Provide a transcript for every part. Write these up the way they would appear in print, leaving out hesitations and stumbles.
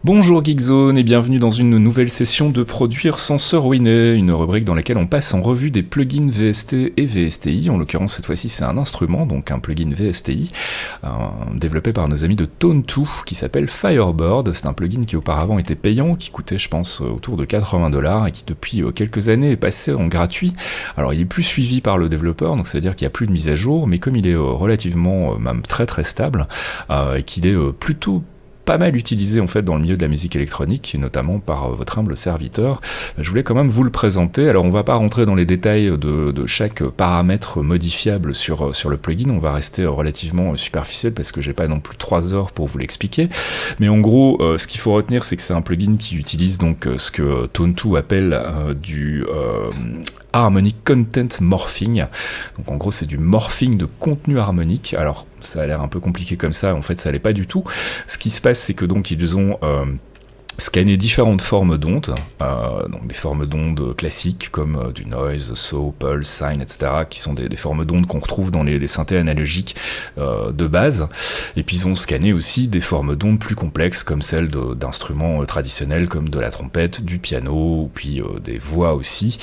Bonjour Geekzone et bienvenue dans une nouvelle session de Produire sans se ruiner, une rubrique dans laquelle on passe en revue des plugins VST et VSTI. En l'occurrence, cette fois-ci, c'est un instrument, donc un plugin VSTI, développé par nos amis de Tone2, qui s'appelle Firebird. C'est un plugin qui auparavant était payant, qui coûtait, je pense, autour de $80 et qui depuis quelques années est passé en gratuit. Alors, il est plus suivi par le développeur, donc c'est-à-dire qu'il n'y a plus de mise à jour, mais comme il est relativement, même très très stable, et qu'il est plutôt pas mal utilisé en fait dans le milieu de la musique électronique, notamment par votre humble serviteur. Je voulais quand même vous le présenter. Alors on va pas rentrer dans les détails de chaque paramètre modifiable sur le plugin, on va rester relativement superficiel parce que j'ai pas non plus 3 heures pour vous l'expliquer. Mais en gros, ce qu'il faut retenir, c'est que c'est un plugin qui utilise donc ce que Tone2 appelle du Harmonic Content Morphing. Donc en gros, c'est du morphing de contenu harmonique. Alors ça a l'air un peu compliqué comme ça, en fait ça l'est pas du tout. Ce qui se passe, c'est que donc ils ont scanner différentes formes d'ondes, donc des formes d'ondes classiques comme du noise, saw, pulse, sine, etc., qui sont des formes d'ondes qu'on retrouve dans les synthés analogiques de base. Et puis ils ont scanné aussi des formes d'ondes plus complexes comme celles d'instruments traditionnels comme de la trompette, du piano, ou puis des voix aussi.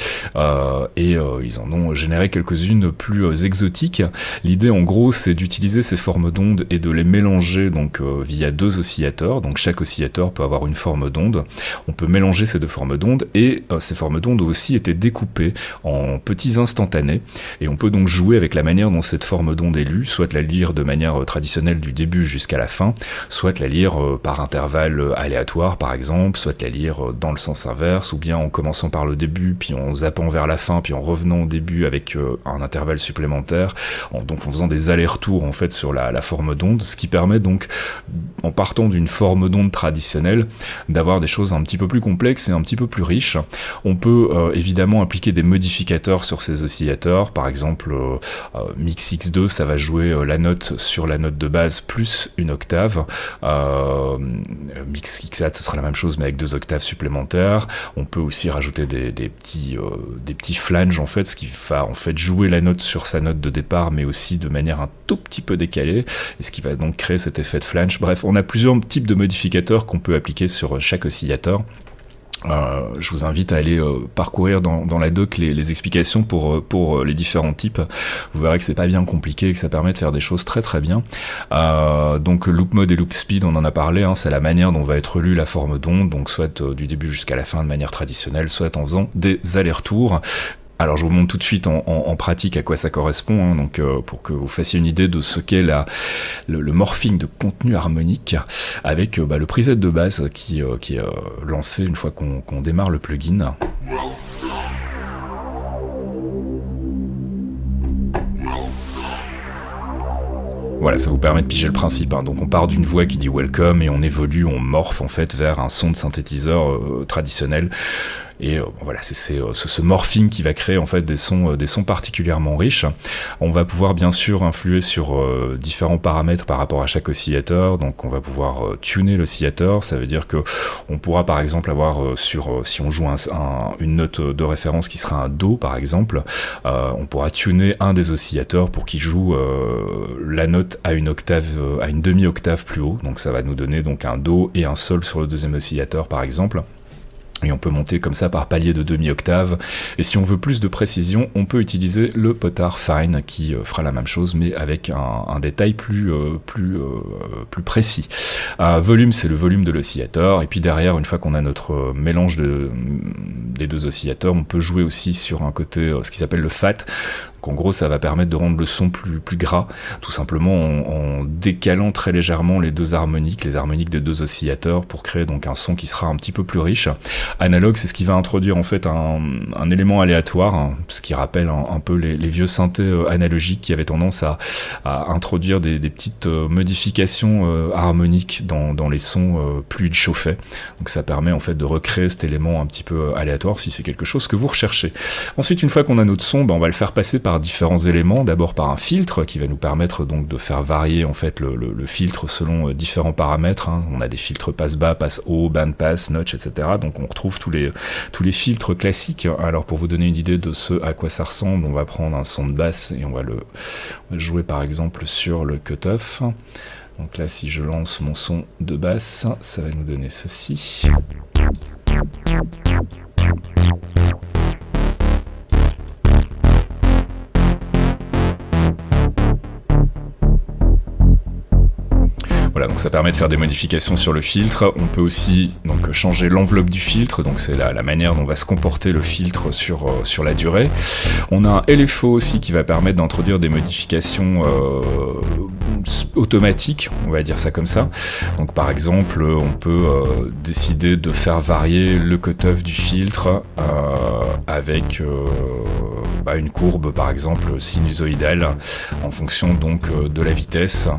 Et ils en ont généré quelques-unes plus exotiques. L'idée en gros, c'est d'utiliser ces formes d'ondes et de les mélanger donc via 2 oscillateurs. Donc chaque oscillateur peut avoir une forme d'onde. On peut mélanger ces 2 formes d'onde et ces formes d'onde ont aussi été découpées en petits instantanés et on peut donc jouer avec la manière dont cette forme d'onde est lue, soit la lire de manière traditionnelle du début jusqu'à la fin, soit la lire par intervalle aléatoire par exemple, soit la lire dans le sens inverse ou bien en commençant par le début puis en zappant vers la fin puis en revenant au début avec un intervalle supplémentaire, donc en faisant des allers-retours en fait sur la forme d'onde, ce qui permet donc en partant d'une forme d'onde traditionnelle d'avoir des choses un petit peu plus complexes et un petit peu plus riches. On peut évidemment appliquer des modificateurs sur ces oscillateurs, par exemple Mix X2 ça va jouer la note sur la note de base plus une octave, Mix X4 ce sera la même chose mais avec 2 octaves supplémentaires. On peut aussi rajouter des petits flanges en fait, ce qui va en fait jouer la note sur sa note de départ mais aussi de manière un tout petit peu décalée et ce qui va donc créer cet effet de flange. Bref, on a plusieurs types de modificateurs qu'on peut appliquer sur chaque oscillateur. Je vous invite à aller parcourir dans la doc les explications pour les différents types. Vous verrez que c'est pas bien compliqué et que ça permet de faire des choses très très bien. Donc loop mode et loop speed, on en a parlé, c'est la manière dont va être lue la forme d'onde, donc soit du début jusqu'à la fin de manière traditionnelle, soit en faisant des allers-retours. Alors je vous montre tout de suite en pratique à quoi ça correspond, donc pour que vous fassiez une idée de ce qu'est le morphing de contenu harmonique avec le preset de base qui est lancé une fois qu'on démarre le plugin. Voilà, ça vous permet de piger le principe. Donc on part d'une voix qui dit welcome et on évolue, on morphe en fait vers un son de synthétiseur traditionnel. Et voilà, c'est ce morphing qui va créer en fait des sons particulièrement riches. On va pouvoir bien sûr influer sur différents paramètres par rapport à chaque oscillateur. Donc on va pouvoir tuner l'oscillateur. Ça veut dire que on pourra par exemple avoir si on joue une note de référence qui sera un Do par exemple, on pourra tuner un des oscillateurs pour qu'il joue la note à une octave, à une demi-octave plus haut. Donc ça va nous donner donc un Do et un Sol sur le deuxième oscillateur par exemple. Et on peut monter comme ça par palier de demi-octave. Et si on veut plus de précision, on peut utiliser le potard fine qui fera la même chose, mais avec un détail plus précis. Volume, c'est le volume de l'oscillateur. Et puis derrière, une fois qu'on a notre mélange des 2 oscillateurs, on peut jouer aussi sur un côté, ce qui s'appelle le fat. Donc en gros, ça va permettre de rendre le son plus gras, tout simplement en décalant très légèrement les 2 harmoniques, les harmoniques des 2 oscillateurs pour créer donc un son qui sera un petit peu plus riche. Analogue, c'est ce qui va introduire en fait un élément aléatoire, ce qui rappelle un peu les vieux synthés analogiques qui avaient tendance à introduire des petites modifications harmoniques dans les sons plus ils chauffaient. Donc ça permet en fait de recréer cet élément un petit peu aléatoire si c'est quelque chose que vous recherchez. Ensuite, une fois qu'on a notre son, on va le faire passer par différents éléments, d'abord par un filtre qui va nous permettre donc de faire varier en fait le filtre selon différents paramètres. On a des filtres passe-bas, passe-haut, band-pass, notch, etc. Donc on retrouve tous les filtres classiques. Alors pour vous donner une idée de ce à quoi ça ressemble, on va prendre un son de basse et on va le jouer par exemple sur le cut-off. Donc là, si je lance mon son de basse, ça va nous donner ceci. Voilà, donc ça permet de faire des modifications sur le filtre. On peut aussi donc changer l'enveloppe du filtre, donc c'est la manière dont va se comporter le filtre sur la durée. On a un LFO aussi qui va permettre d'introduire des modifications automatiques, on va dire ça comme ça. Donc par exemple, on peut décider de faire varier le cutoff du filtre avec une courbe par exemple sinusoïdale en fonction donc de la vitesse.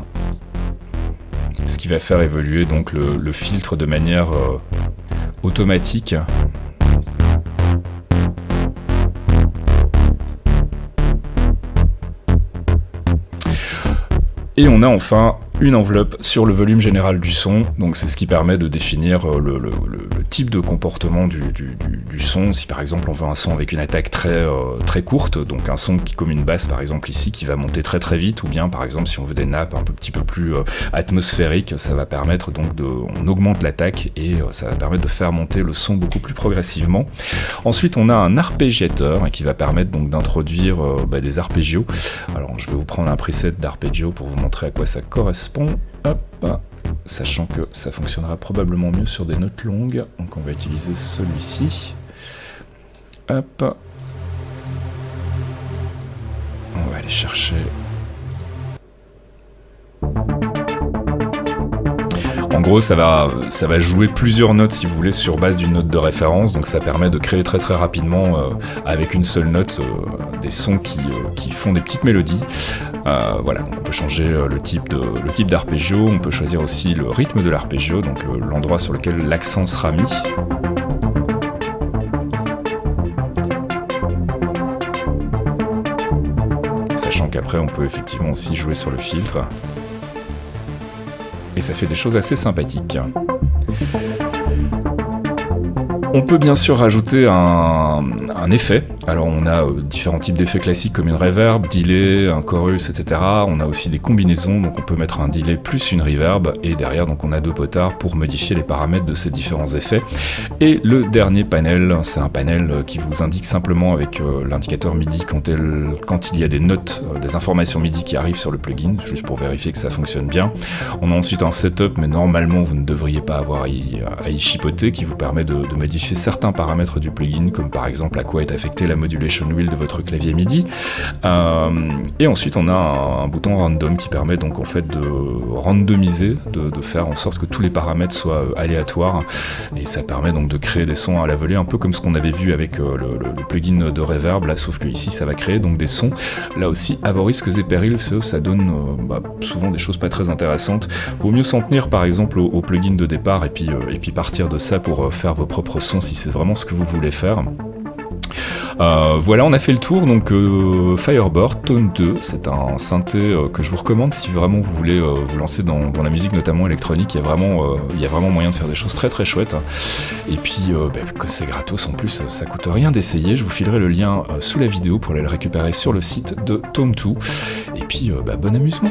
Ce qui va faire évoluer donc le filtre de manière automatique. Et on a enfin une enveloppe sur le volume général du son, donc c'est ce qui permet de définir le type de comportement du son. Si par exemple on veut un son avec une attaque très courte, donc un son qui comme une basse par exemple ici qui va monter très très vite, ou bien par exemple si on veut des nappes un petit peu plus atmosphériques, ça va permettre donc on augmente l'attaque et ça va permettre de faire monter le son beaucoup plus progressivement. Ensuite on a un arpégiateur qui va permettre donc d'introduire des arpégios. Alors je vais vous prendre un preset d'arpeggio pour vous montrer à quoi ça correspond. Hop, sachant que ça fonctionnera probablement mieux sur des notes longues, donc on va utiliser celui-ci. Hop, on va aller chercher. En gros, ça va jouer plusieurs notes, si vous voulez, sur base d'une note de référence, donc ça permet de créer très très rapidement, avec une seule note, des sons qui font des petites mélodies. Voilà, donc on peut changer le type d'arpeggio, on peut choisir aussi le rythme de l'arpeggio, donc l'endroit sur lequel l'accent sera mis. Sachant qu'après, on peut effectivement aussi jouer sur le filtre. Et ça fait des choses assez sympathiques. On peut bien sûr rajouter un effet. Alors on a différents types d'effets classiques comme une reverb, delay, un chorus, etc. On a aussi des combinaisons, donc on peut mettre un delay plus une reverb, et derrière donc on a deux potards pour modifier les paramètres de ces différents effets. Et le dernier panel, c'est un panel qui vous indique simplement avec l'indicateur MIDI quand il y a des notes, des informations MIDI qui arrivent sur le plugin, juste pour vérifier que ça fonctionne bien. On a ensuite un setup, mais normalement vous ne devriez pas avoir à y chipoter, qui vous permet de modifier certains paramètres du plugin, comme par exemple à quoi est affectée la modulation wheel de votre clavier MIDI. Et ensuite on a un bouton random qui permet donc en fait de randomiser, de faire en sorte que tous les paramètres soient aléatoires, et ça permet donc de créer des sons à la volée, un peu comme ce qu'on avait vu avec le plugin de reverb là, sauf que ici ça va créer donc des sons là aussi à vos risques et périls. Ça donne souvent des choses pas très intéressantes. Vaut mieux s'en tenir par exemple au plugin de départ et puis partir de ça pour faire vos propres sons si c'est vraiment ce que vous voulez faire. Voilà, on a fait le tour. Donc Firebird Tone 2, c'est un synthé que je vous recommande si vraiment vous voulez vous lancer dans la musique, notamment électronique. Il y a vraiment moyen de faire des choses très très chouettes. Et puis que c'est gratos en plus, ça coûte rien d'essayer. Je vous filerai le lien sous la vidéo pour aller le récupérer sur le site de Tone 2. Et puis bon amusement.